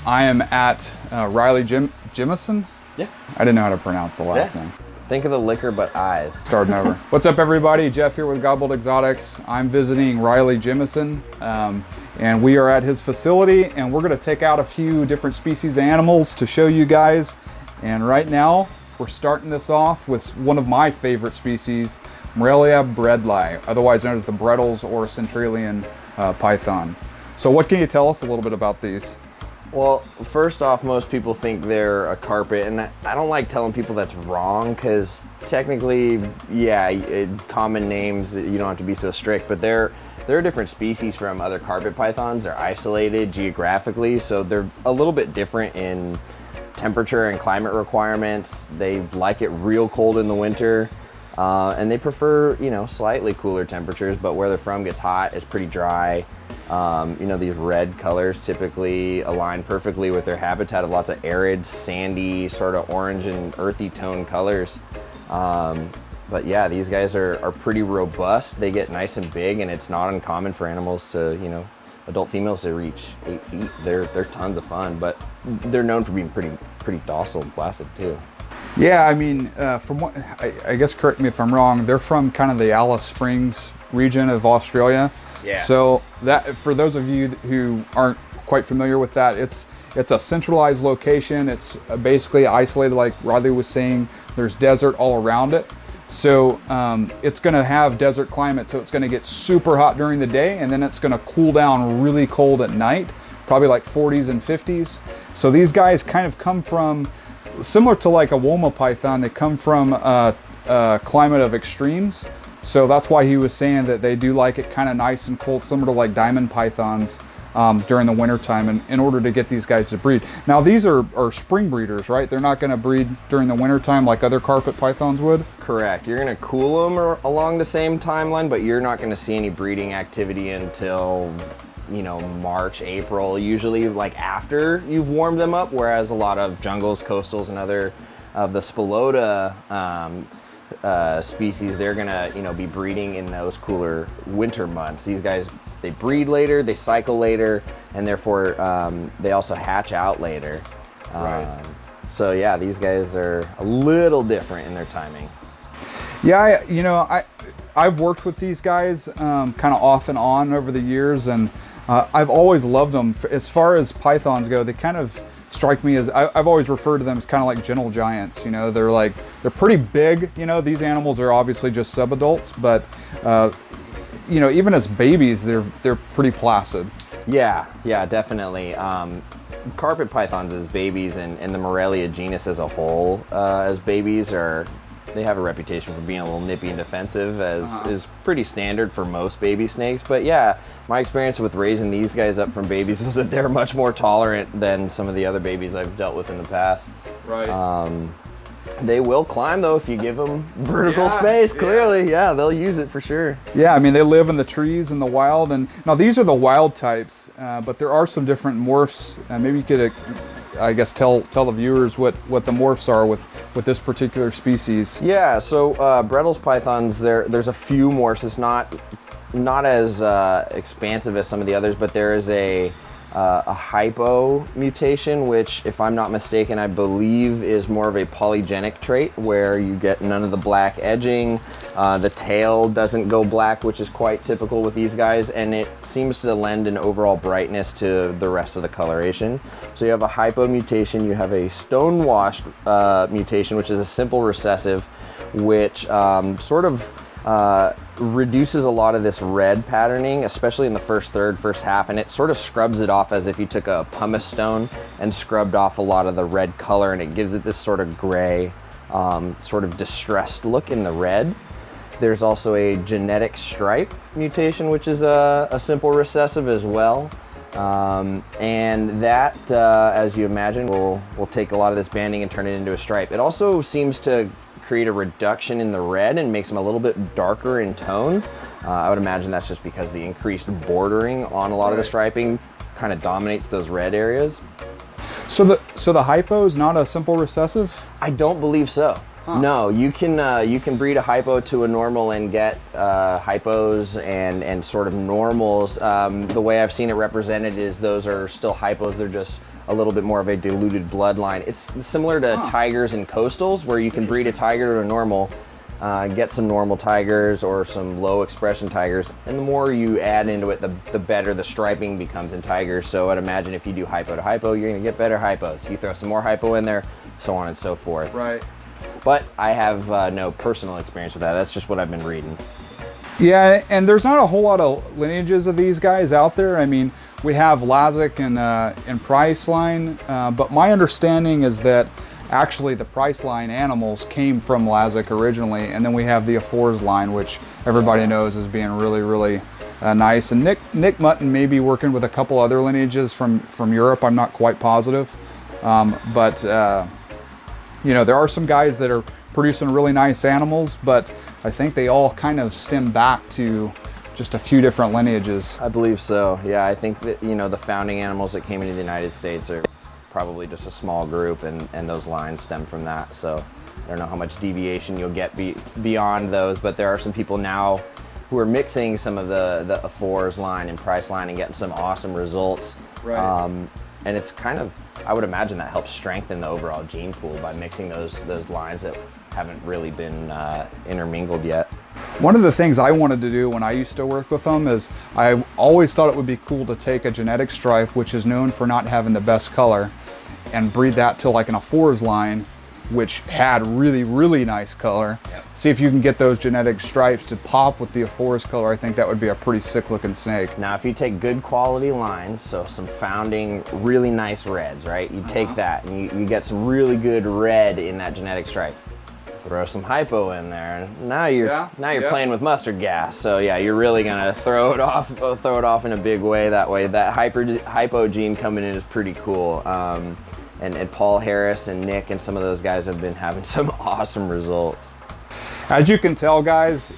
I am at Jimison. Yeah. I didn't know how to pronounce the last name. Think of the liquor, but eyes. Starting over. What's up, everybody? Jeff here with Godbold Exotics. I'm visiting Riley Jimison, and we are at his facility, and we're going to take out a few different species of animals to show you guys. And right now, we're starting this off with one of my favorite species, Morelia bredli, otherwise known as the Bredls or Centralian python. So what can you tell us a little bit about these? Well, first off, most people think they're a carpet, and I don't like telling people that's wrong, because technically, yeah, common names, you don't have to be so strict, but they're a different species from other carpet pythons. They're isolated geographically, so they're a little bit different in temperature and climate requirements. They like it real cold in the winter, and they prefer, you know, slightly cooler temperatures, but where they're from gets hot, it's pretty dry. You know, these red colors typically align perfectly with their habitat of lots of arid, sandy, sort of orange and earthy tone colors. But yeah, these guys are pretty robust. They get nice and big, and it's not uncommon for animals to, you know, adult females to reach 8 feet. They're tons of fun, but they're known for being pretty docile and placid too. Yeah, I mean, from what I guess, correct me if I'm wrong, they're from kind of the Alice Springs region of Australia. Yeah. So that, for those of you who aren't quite familiar with that, it's a centralized location. It's basically isolated, like Riley was saying. There's desert all around it. So it's going to have desert climate, so it's going to get super hot during the day, and then it's going to cool down really cold at night, probably like 40s and 50s. So these guys kind of come from, similar to like a Woma python, they come from a climate of extremes. So that's why he was saying that they do like it kind of nice and cold, similar to like diamond pythons during the winter time, in order to get these guys to breed. Now these are spring breeders, right? They're not going to breed during the winter time like other carpet pythons would? Correct. You're going to cool them along the same timeline, but you're not going to see any breeding activity until, you know, March, April, usually like after you've warmed them up, whereas a lot of jungles, coastals, and other of the Spilota species, they're gonna, you know, be breeding in those cooler winter months. These guys, they breed later, they cycle later, and therefore they also hatch out later. Right. So yeah, these guys are a little different in their timing. Yeah, you know, I've worked with these guys kind of off and on over the years, and I've always loved them. As far as pythons go, they kind of strike me as, I've always referred to them as kind of like gentle giants. You know, they're pretty big. You know, these animals are obviously just subadults, but you know, even as babies, they're pretty placid. Yeah, definitely. Carpet pythons as babies, and the Morelia genus as a whole as babies, they have a reputation for being a little nippy and defensive, as is pretty standard for most baby snakes. But yeah, my experience with raising these guys up from babies was that they're much more tolerant than some of the other babies I've dealt with in the past. Right. They will climb though if you give them vertical space. Clearly, yeah, they'll use it for sure. Yeah, I mean, they live in the trees in the wild, and now these are the wild types, but there are some different morphs. Maybe you could, I guess, tell the viewers what the morphs are with this particular species. Yeah, so Bredl's pythons, there's a few morphs. It's not as expansive as some of the others, but there is a hypo mutation, which, if I'm not mistaken, I believe is more of a polygenic trait, where you get none of the black edging. The tail doesn't go black, which is quite typical with these guys, and it seems to lend an overall brightness to the rest of the coloration. So you have a hypo mutation, you have a stonewashed mutation, which is a simple recessive, which sort of reduces a lot of this red patterning, especially in the first half, and it sort of scrubs it off as if you took a pumice stone and scrubbed off a lot of the red color, and it gives it this sort of gray, sort of distressed look in the red. There's also a genetic stripe mutation, which is a simple recessive as well. And that, as you imagine, will take a lot of this banding and turn it into a stripe. It also seems to create a reduction in the red and makes them a little bit darker in tones. I would imagine that's just because the increased bordering on a lot of the striping kind of dominates those red areas. So the hypo is not a simple recessive? I don't believe so. Huh. No, you can breed a hypo to a normal and get hypos and sort of normals. The way I've seen it represented is those are still hypos. They're just a little bit more of a diluted bloodline. It's similar to tigers and coastals, where you can breed a tiger to a normal, get some normal tigers or some low expression tigers, and the more you add into it, the better the striping becomes in tigers. So I'd imagine if you do hypo to hypo, you're gonna get better hypos. You throw some more hypo in there, so on and so forth. Right. But I have no personal experience with that. That's just what I've been reading. Yeah, and there's not a whole lot of lineages of these guys out there. I mean, we have Lazic and Priceline, but my understanding is that actually the Priceline animals came from Lazic originally, and then we have the Afors line, which everybody knows as being really, really nice. And Nick Mutton may be working with a couple other lineages from Europe. I'm not quite positive, but you know, there are some guys that are producing really nice animals, but I think they all kind of stem back to just a few different lineages. I believe so. Yeah, I think that, you know, the founding animals that came into the United States are probably just a small group, and those lines stem from that. So I don't know how much deviation you'll get beyond those, but there are some people now who are mixing some of the Afors line and Priceline and getting some awesome results. Right. And it's kind of, I would imagine that helps strengthen the overall gene pool by mixing those lines that haven't really been intermingled yet. One of the things I wanted to do when I used to work with them is I always thought it would be cool to take a genetic stripe, which is known for not having the best color, and breed that to like an Afors line, which had really, really nice color. Yep. See if you can get those genetic stripes to pop with the Afors color. I think that would be a pretty sick looking snake. Now, if you take good quality lines, so some founding, really nice reds, right? You take that and you get some really good red in that genetic stripe. Throw some hypo in there, and now you're playing with mustard gas. So yeah, you're really gonna throw it off in a big way. That way, that hypo gene coming in is pretty cool. And Paul Harris and Nick and some of those guys have been having some awesome results. As you can tell, guys,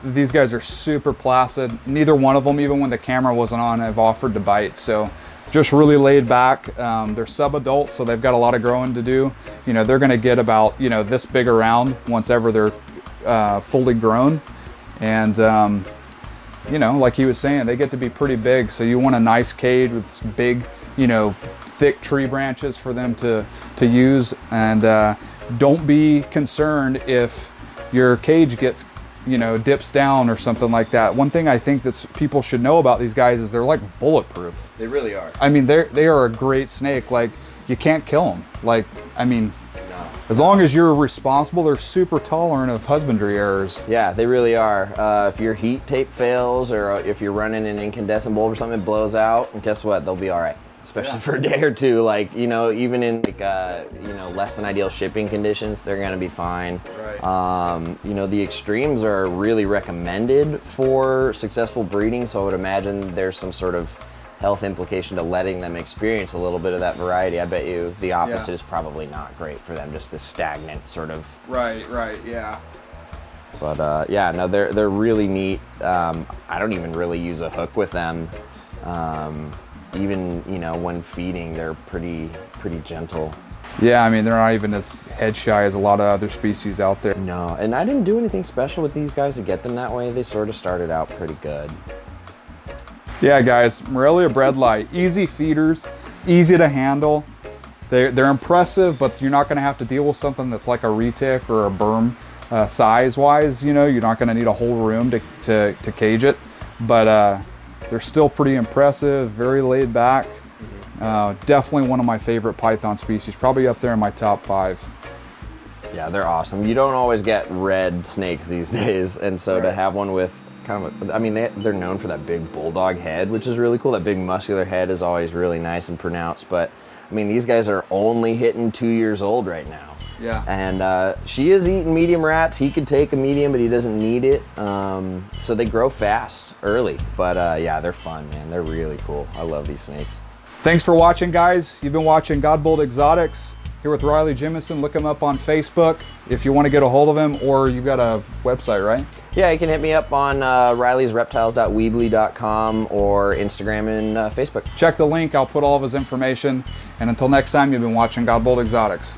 these guys are super placid. Neither one of them, even when the camera wasn't on, have offered to bite. So just really laid back. They're sub-adults, so they've got a lot of growing to do. You know, they're gonna get about, you know, this big around once ever they're fully grown. And, you know, like he was saying, they get to be pretty big. So you want a nice cage with big, you know, thick tree branches for them to use. And don't be concerned if your cage gets, you know, dips down or something like that. One thing I think that people should know about these guys is they're like bulletproof. They really are. I mean, they are a great snake. Like, you can't kill them. Like, I mean, no. As long as you're responsible, they're super tolerant of husbandry errors. Yeah, they really are. If your heat tape fails, or if you're running an incandescent bulb or something, it blows out, and guess what? They'll be all right. Especially for a day or two, like, you know, even in like you know, less than ideal shipping conditions, they're gonna be fine. Right. You know, the extremes are really recommended for successful breeding, so I would imagine there's some sort of health implication to letting them experience a little bit of that variety. I bet you the opposite is probably not great for them, just this stagnant sort of. Right, yeah. But yeah, no, they're really neat. I don't even really use a hook with them. Even, you know, when feeding, they're pretty gentle. Yeah, I mean, they're not even as head shy as a lot of other species out there. No, and I didn't do anything special with these guys to get them that way. They sort of started out pretty good. Yeah, guys, Morelia bredli, easy feeders, easy to handle. They're impressive, but you're not going to have to deal with something that's like a retic or a berm size-wise. You know, you're not going to need a whole room to cage it, but they're still pretty impressive, very laid back. Definitely one of my favorite python species, probably up there in my top 5. Yeah, they're awesome. You don't always get red snakes these days, and so to have one with kind of, I mean, they're known for that big bulldog head, which is really cool. That big muscular head is always really nice and pronounced, but I mean, these guys are only hitting 2 years old right now. Yeah. And she is eating medium rats. He could take a medium, but he doesn't need it. So they grow fast early, but yeah, they're fun, man. They're really cool. I love these snakes. Thanks for watching, guys. You've been watching Godbold Exotics here with Riley Jimison. Look him up on Facebook if you want to get a hold of him, or you've got a website, right? Yeah, you can hit me up on rileysreptiles.weebly.com or Instagram and Facebook. Check the link. I'll put all of his information. And until next time, you've been watching Godbold Exotics.